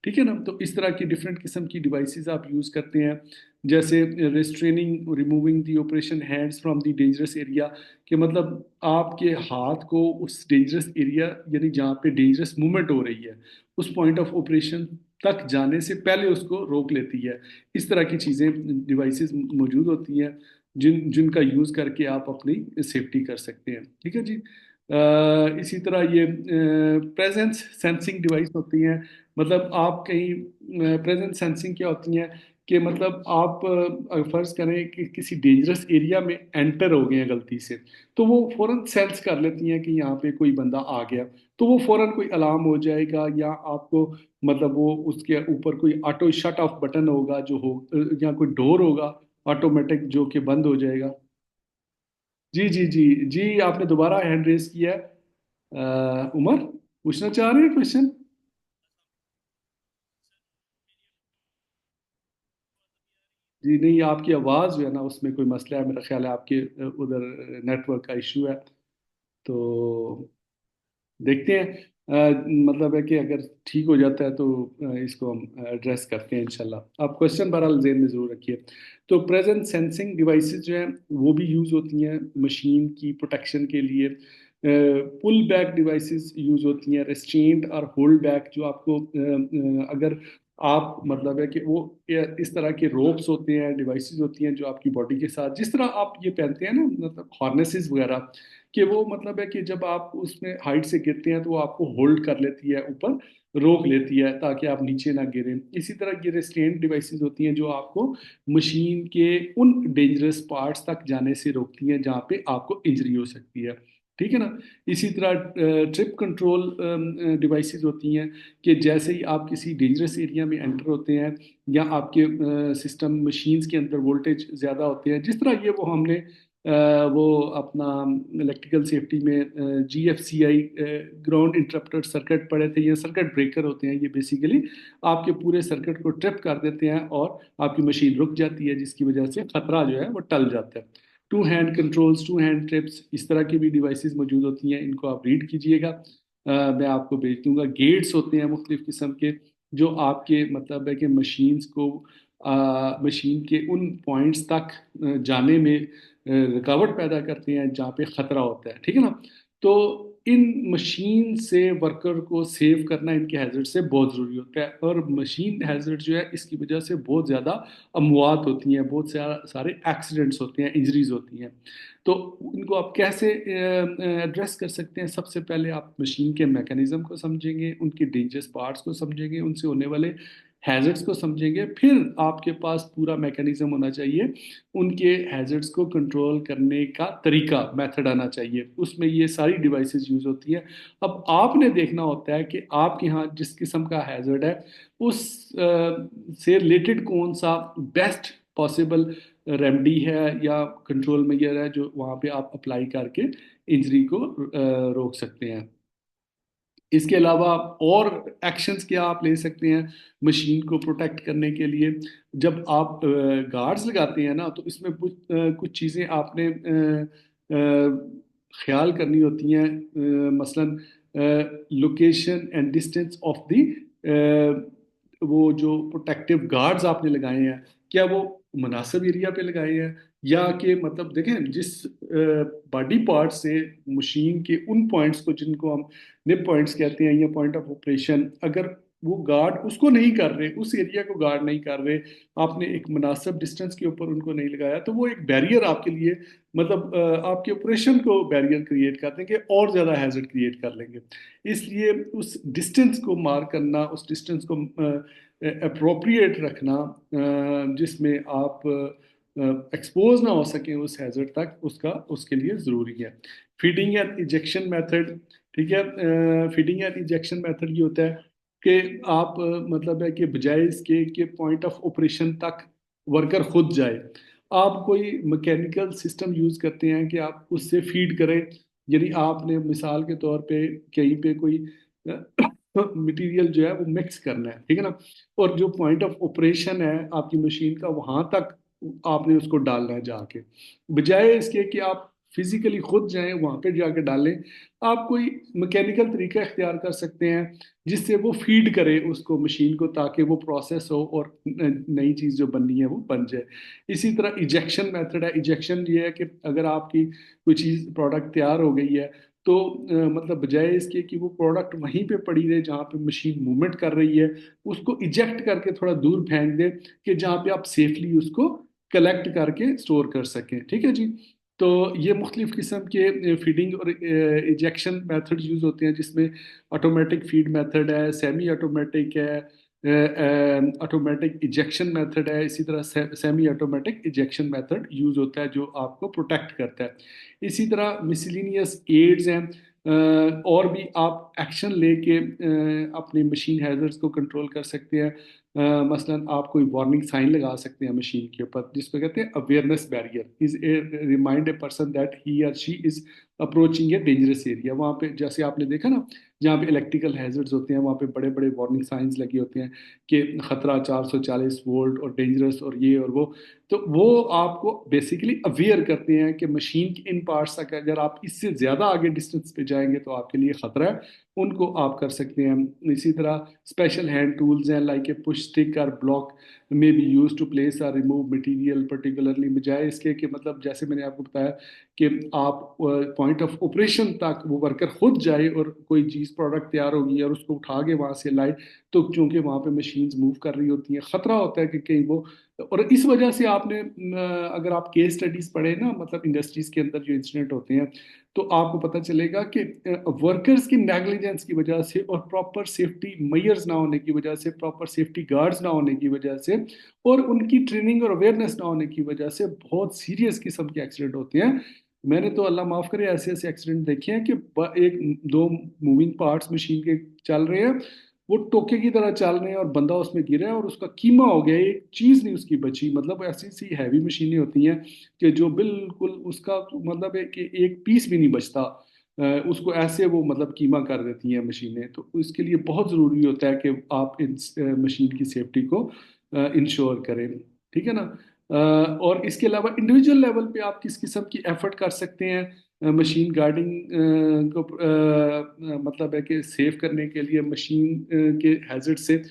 ठीक है ना। तो इस तरह की डिफरेंट किस्म की डिवाइसेस आप यूज़ करते हैं। जैसे restraining removing the operation hands from the dangerous area, कि मतलब आपके हाथ को उस डेंजरस एरिया, यानी जहाँ पे डेंजरस मूवमेंट हो रही है, उस पॉइंट ऑफ ऑपरेशन तक जाने से पहले उसको रोक लेती है। इस तरह की चीज़ें डिवाइसेस मौजूद होती हैं जिनका यूज़ करके आप अपनी सेफ्टी कर सकते हैं, ठीक है जी। इसी तरह ये प्रेजेंस सेंसिंग डिवाइस होती हैं। मतलब आप कहीं प्रेजेंस सेंसिंग क्या होती हैं कि मतलब आप फर्ज करें कि किसी डेंजरस एरिया में एंटर हो गए हैं गलती से, तो वो फौरन सेंस कर लेती हैं कि यहाँ पे कोई बंदा आ गया, तो वो फौरन कोई अलार्म हो जाएगा, या आपको मतलब वो उसके ऊपर कोई ऑटो शट ऑफ बटन होगा जो हो, या कोई डोर होगा ऑटोमेटिक जो कि बंद हो जाएगा। जी जी जी जी, आपने दोबारा हैंड रेस किया है। उमर, पूछना चाह रहे हैं क्वेश्चन? जी नहीं, आपकी आवाज़ जो है ना उसमें कोई मसला है, मेरा ख्याल है आपके उधर नेटवर्क का इशू है। तो देखते हैं, मतलब है कि अगर ठीक हो जाता है तो इसको हम एड्रेस करते हैं इंशाल्लाह। आप क्वेश्चन बहरहाल जेन में ज़रूर रखिए। तो प्रेजेंट सेंसिंग डिवाइसेस जो हैं वो भी यूज़ होती हैं मशीन की प्रोटेक्शन के लिए। पुल बैक डिवाइसेस यूज़ होती हैं, रेस्ट्रेंट और होल्ड बैक, जो आपको अगर آپ مطلب ہے کہ وہ اس طرح کے روپس ہوتے ہیں، ڈیوائسز ہوتی ہیں جو آپ کی باڈی کے ساتھ، جس طرح آپ یہ پہنتے ہیں نا مطلب ہارنیسز وغیرہ، کہ وہ مطلب ہے کہ جب آپ اس میں ہائٹ سے گرتے ہیں تو وہ آپ کو ہولڈ کر لیتی ہے اوپر، روک لیتی ہے تاکہ آپ نیچے نہ گریں۔ اسی طرح یہ ریسٹرینٹ ڈیوائسز ہوتی ہیں جو آپ کو مشین کے ان ڈینجرس پارٹس تک جانے سے روکتی ہیں جہاں پہ آپ کو انجری ہو سکتی ہے، ٹھیک ہے نا۔ اسی طرح ٹرپ کنٹرول ڈیوائسز ہوتی ہیں کہ جیسے ہی آپ کسی ڈینجرس ایریا میں انٹر ہوتے ہیں یا آپ کے سسٹم مشینز کے اندر وولٹیج زیادہ ہوتے ہیں، جس طرح یہ وہ ہم نے وہ اپنا الیکٹریکل سیفٹی میں جی ایف سی آئی گراؤنڈ انٹرپٹر سرکٹ پڑے تھے، یہ سرکٹ بریکر ہوتے ہیں، یہ بیسیکلی آپ کے پورے سرکٹ کو ٹرپ کر دیتے ہیں اور آپ کی مشین رک جاتی ہے، جس کی وجہ سے خطرہ جو ہے وہ ٹل جاتا ہے۔ Two hand controls, two hand trips, اس طرح کی بھی ڈیوائسز موجود ہوتی ہیں، ان کو آپ ریڈ کیجئے گا، میں آپ کو بھیج دوں گا۔ گیٹس ہوتے ہیں مختلف قسم کے جو آپ کے مطلب ہے کہ مشینز کو مشین کے ان پوائنٹس تک جانے میں رکاوٹ پیدا کرتے ہیں جہاں پہ خطرہ ہوتا ہے، ٹھیک ہے نا۔ تو ان مشین سے ورکر کو سیو کرنا ان کے ہیزرڈ سے بہت ضروری ہوتا ہے، اور مشین ہیزرڈ جو ہے اس کی وجہ سے بہت زیادہ اموات ہوتی ہیں، بہت سارے ایکسیڈنٹس ہوتے ہیں، انجریز ہوتی ہیں۔ تو ان کو آپ کیسے ایڈریس کر سکتے ہیں؟ سب سے پہلے آپ مشین کے میکانزم کو سمجھیں گے، ان کے ڈینجرس پارٹس کو سمجھیں گے، ان سے ہونے والے ہیزرڈس کو سمجھیں گے، پھر آپ کے پاس پورا میکانزم ہونا چاہیے ان کے ہیزرڈس کو کنٹرول کرنے کا طریقہ، میتھڈ آنا چاہیے، اس میں یہ ساری ڈیوائسز یوز ہوتی ہیں۔ اب آپ نے دیکھنا ہوتا ہے کہ آپ کے ہاں جس قسم کا ہیزرڈ ہے اس سے ریلیٹڈ کون سا بیسٹ پاسبل ریمڈی ہے یا کنٹرول میئر ہے جو وہاں پہ آپ اپلائی کر کے انجری کو روک سکتے ہیں۔ اس کے علاوہ اور ایکشنز کیا آپ لے سکتے ہیں مشین کو پروٹیکٹ کرنے کے لیے؟ جب آپ گارڈز لگاتے ہیں نا تو اس میں کچھ چیزیں آپ نے خیال کرنی ہوتی ہیں، مثلاً location and distance of the وہ جو پروٹیکٹیو گارڈز آپ نے لگائے ہیں، کیا وہ مناسب ایریا پہ لگائے ہیں، یا کہ مطلب دیکھیں جس باڈی پارٹ سے مشین کے ان پوائنٹس کو جن کو ہم نپ پوائنٹس کہتے ہیں یا پوائنٹ آف آپریشن، اگر وہ گارڈ اس کو نہیں کر رہے، اس ایریا کو گارڈ نہیں کر رہے، آپ نے ایک مناسب ڈسٹینس کے اوپر ان کو نہیں لگایا، تو وہ ایک بیریئر آپ کے لیے مطلب آپ کے آپریشن کو بیریئر کریٹ کر دیں گے اور زیادہ ہیزرڈ کریٹ کر لیں گے۔ اس لیے اس ڈسٹینس کو مارک کرنا، اس ڈسٹینس کو اپروپریٹ رکھنا جس میں آپ ایکسپوز نہ ہو سکیں اس ہیزرڈ تک، اس کے لیے ضروری ہے۔ فیڈنگ اینڈ ایجیکشن میتھڈ، ٹھیک ہے، فیڈنگ اینڈ ایجیکشن میتھڈ یہ ہوتا ہے کہ آپ مطلب ہے کہ بجائے اس کے کہ پوائنٹ آف آپریشن تک ورکر خود جائے، آپ کوئی مکینیکل سسٹم یوز کرتے ہیں کہ آپ اس سے فیڈ کریں، یعنی آپ نے مثال کے طور پہ کہیں پہ کوئی مٹیریل جو ہے وہ مکس کرنا ہے، ٹھیک ہے نا، اور جو پوائنٹ آف آپریشن ہے آپ کی مشین کا وہاں تک آپ نے اس کو ڈالنا ہے جا کے، بجائے اس کے کہ آپ فزیکلی خود جائیں وہاں پہ جا کے ڈالیں، آپ کوئی مکینیکل طریقہ اختیار کر سکتے ہیں جس سے وہ فیڈ کرے اس کو مشین کو تاکہ وہ پروسیس ہو اور نئی چیز جو بننی ہے وہ بن جائے۔ اسی طرح ایجیکشن میتھڈ ہے۔ ایجیکشن یہ ہے کہ اگر آپ کی کوئی چیز پروڈکٹ تیار ہو گئی ہے تو مطلب بجائے اس کے کہ وہ پروڈکٹ وہیں پہ پڑی رہے جہاں پہ مشین موومنٹ کر رہی ہے، اس کو ایجیکٹ کر کے تھوڑا دور پھینک دے کہ جہاں پہ آپ سیفلی اس کو کلیکٹ کر کے اسٹور کر سکیں، ٹھیک ہے جی۔ تو یہ مختلف قسم کے فیڈنگ اور ایجیکشن میتھڈ یوز ہوتے ہیں، جس میں آٹومیٹک فیڈ میتھڈ ہے، سیمی آٹومیٹک ہے، آٹومیٹک ایجیکشن میتھڈ ہے، اسی طرح semi automatic ejection method use ہوتا ہے جو آپ کو پروٹیکٹ کرتا ہے۔ اسی طرح مسلینیس ایڈز ہیں، اور بھی آپ ایکشن لے کے اپنے مشین ہیزرز کو کنٹرول کر سکتے ہیں۔ مثلاً آپ کوئی وارننگ سائن لگا سکتے ہیں مشین کے اوپر جس کو کہتے ہیں awareness barrier, is a remind a person that he or she is approaching a dangerous area. وہاں پہ جیسے آپ نے دیکھا نا جہاں پہ الیکٹریکل ہیزرڈز ہوتے ہیں وہاں پہ بڑے بڑے وارننگ سائنز لگے ہوتے ہیں کہ خطرہ 440 وولٹ اور ڈینجرس اور یہ اور وہ، تو وہ آپ کو بیسیکلی اویئر کرتے ہیں کہ مشین کے ان پارٹس تک اگر آپ اس سے زیادہ آگے ڈسٹینس پہ جائیں گے تو آپ کے لیے خطرہ ہے، ان کو آپ کر سکتے ہیں۔ اسی طرح اسپیشل ہینڈ ٹولز ہیں لائک اے پش اسٹک اور block may be use to place और रिमूव मटेरियल पर्टिकुलरली, बजाय इसके कि मतलब जैसे मैंने आपको बताया कि आप पॉइंट ऑफ ऑपरेशन तक वो वर्कर खुद जाए और कोई चीज़ प्रोडक्ट तैयार होगी और उसको उठा के वहाँ से लाए, तो चूंकि वहाँ पे मशीन्स मूव कर रही होती हैं, खतरा होता है कि कहीं वो, और इस वजह से आपने अगर आप केस स्टडीज पढ़े ना, मतलब इंडस्ट्रीज के अंदर जो इंसिडेंट होते हैं, तो आपको पता चलेगा कि वर्कर्स की नेग्लिजेंस की वजह से और प्रॉपर सेफ्टी मेजर्स ना होने की वजह से, प्रॉपर सेफ्टी गार्ड्स ना होने की वजह से और उनकी ट्रेनिंग और अवेयरनेस ना होने की वजह से बहुत सीरियस किस्म के एक्सीडेंट होते हैं। मैंने तो अल्लाह माफ करे ऐसे ऐसे एक्सीडेंट देखे हैं कि एक दो मूविंग पार्ट्स मशीन के चल रहे हैं, वो टोके की तरह चल रहे हैं और बंदा उसमें गिरा है और उसका कीमा हो गया, एक चीज नहीं उसकी बची। मतलब ऐसी सी हैवी मशीनें होती हैं कि जो बिल्कुल उसका मतलब है कि एक पीस भी नहीं बचता, उसको ऐसे वो मतलब कीमा कर देती हैं मशीनें। तो इसके लिए बहुत ज़रूरी होता है कि आप इन मशीन की सेफ्टी को इंश्योर करें, ठीक है ना। और इसके अलावा इंडिविजुअल लेवल पे आप किस किस्म की एफर्ट कर सकते हैं मशीन गार्डिंग को मतलब है कि सेव करने के लिए मशीन के हैजर्ड से।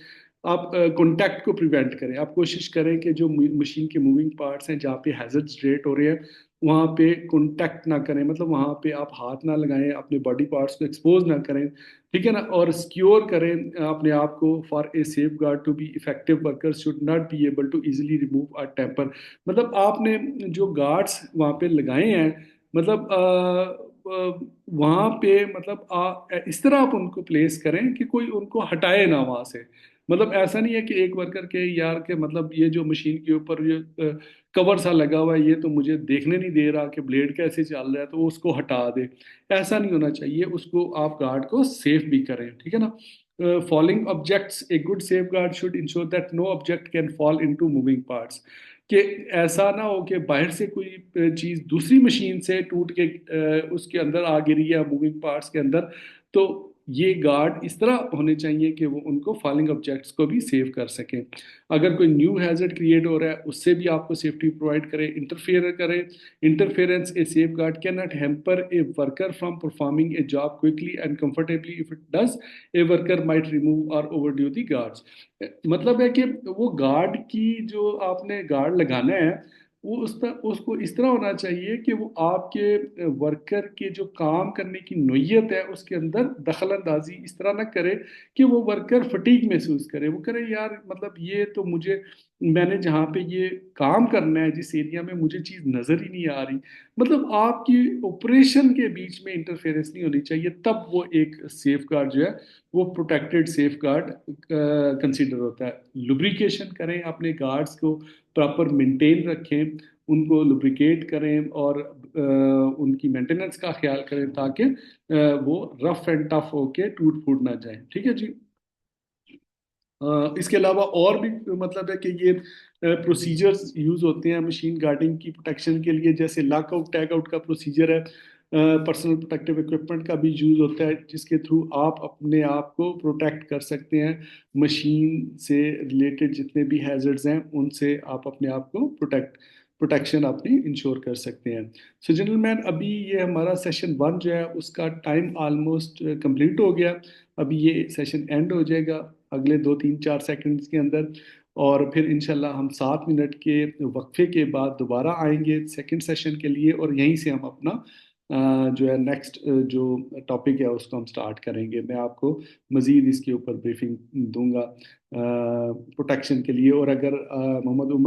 आप कांटेक्ट को प्रिवेंट करें, आप कोशिश करें कि जो मशीन के मूविंग पार्ट्स हैं जहाँ पे हैजर्ड्स जनरेट हो रहे हैं वहाँ पे कांटेक्ट ना करें, मतलब वहाँ पे आप हाथ ना लगाएं, अपने बॉडी पार्ट्स को एक्सपोज ना करें, ठीक है ना। और सिक्योर करें अपने आप को। For a safeguard to be effective workers should not be able to easily remove a tamper. मतलब आपने जो गार्ड्स वहाँ पे लगाए हैं, मतलब वहाँ पे मतलब इस तरह आप उनको प्लेस करें कि कोई उनको हटाए ना वहाँ से। मतलब ऐसा नहीं है कि एक वर्कर के यार के मतलब ये जो मशीन के ऊपर ये कवर सा लगा हुआ है ये तो मुझे देखने नहीं दे रहा कि ब्लेड कैसे चल रहा है, तो वो उसको हटा दे। ऐसा नहीं होना चाहिए, उसको आप गार्ड को सेफ भी करें, ठीक है ना। Falling objects, a good safeguard should ensure that no object can fall into moving parts. कि ऐसा ना हो कि बाहर से कोई चीज दूसरी मशीन से टूट के उसके अंदर आ गिरी है मूविंग पार्ट्स के अंदर। तो ये गार्ड इस तरह होने चाहिए कि वो उनको फॉलिंग ऑब्जेक्ट्स को भी सेव कर सकें। अगर कोई न्यू हैजर्ड क्रिएट हो रहा है उससे भी आपको सेफ्टी प्रोवाइड करें, इंटरफेयर करें। Interference a safe guard can not hamper a worker from performing A job quickly and comfortably, if it does a worker might remove और ओवरड्यू दी गार्ड्स। मतलब है कि वो गार्ड की जो आपने गार्ड लगाना है वो उसको इस तरह होना चाहिए कि वो आपके वर्कर के जो काम करने की नोयत है उसके अंदर दखल अंदाजी इस तरह ना करे कि वो वर्कर फटीग महसूस करे, वो करे यार मतलब ये तो मुझे, मैंने जहाँ पे ये काम करना है जिस एरिया में मुझे चीज़ नज़र ही नहीं आ रही। मतलब आपकी ऑपरेशन के बीच में इंटरफेरेंस नहीं होनी चाहिए, तब वो एक सेफ गार्ड जो है वो प्रोटेक्टेड सेफ गार्ड कंसिडर होता है। लुब्रिकेशन करें अपने गार्ड्स को, प्रॉपर मेंटेन रखें, उनको लुब्रिकेट करें और उनकी मेंटेनेंस का ख्याल करें ताकि वो रफ एंड टफ होके टूट फूट ना जाए, ठीक है जी। इसके अलावा और भी मतलब है कि ये प्रोसीजर्स यूज होते हैं मशीन गार्डिंग की प्रोटेक्शन के लिए, जैसे लॉक आउट टैग आउट का प्रोसीजर है। पर्सनल प्रोटेक्टिव इक्विपमेंट का भी यूज होता है जिसके थ्रू आप अपने आप को प्रोटेक्ट कर सकते हैं। मशीन से रिलेटेड जितने भी हैजर्ड्स हैं उनसे आप अपने आप को प्रोटेक्शन अपनी इंश्योर कर सकते हैं। सो जेंटलमैन, अभी ये हमारा सेशन 1 जो है उसका टाइम ऑलमोस्ट कंप्लीट हो गया। अभी ये सेशन एंड हो जाएगा अगले 2 3 4 सेकंड्स के अंदर, और फिर इंशाल्लाह हम 7 मिनट के वक्फे के बाद दोबारा आएंगे सेकंड सेशन के लिए, और यहीं से हम अपना जो है नेक्स्ट जो टॉपिक है उसको हम स्टार्ट करेंगे। मैं आपको मज़ीद इसके ऊपर ब्रीफिंग दूंगा प्रोटेक्शन के लिए। और अगर मोहम्मद